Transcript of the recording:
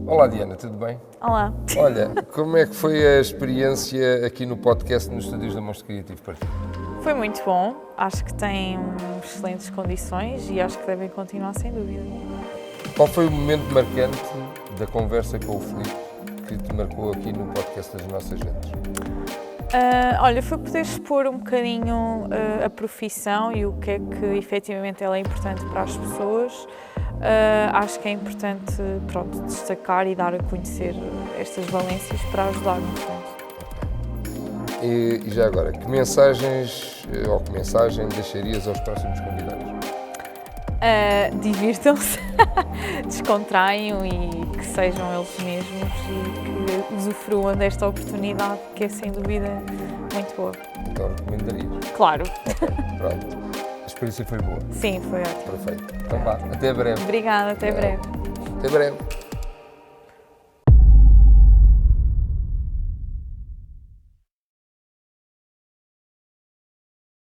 Olá Diana, tudo bem? Olá. Olha, como é que foi a experiência aqui no podcast nos estúdios da Monstro Criativo para ti? Foi muito bom, acho que tem excelentes condições e acho que devem continuar sem dúvida. Qual foi o momento marcante da conversa com o Filipe que te marcou aqui no podcast das Nossas Gentes? Olha, foi poder expor um bocadinho a profissão e o que é que efetivamente ela é importante para as pessoas. Acho que é importante, pronto, destacar e dar a conhecer estas valências para ajudar no fundo. E já agora, que mensagens ou que mensagem deixarias aos próximos convidados? Divirtam-se, descontraiam e que sejam eles mesmos e que usufruam desta oportunidade que é sem dúvida muito boa. Então recomendarias? Claro. Ok, pronto. A experiência foi boa. Sim, foi ótimo. Perfeito. Então vá, até breve. Obrigada, até breve. Até breve.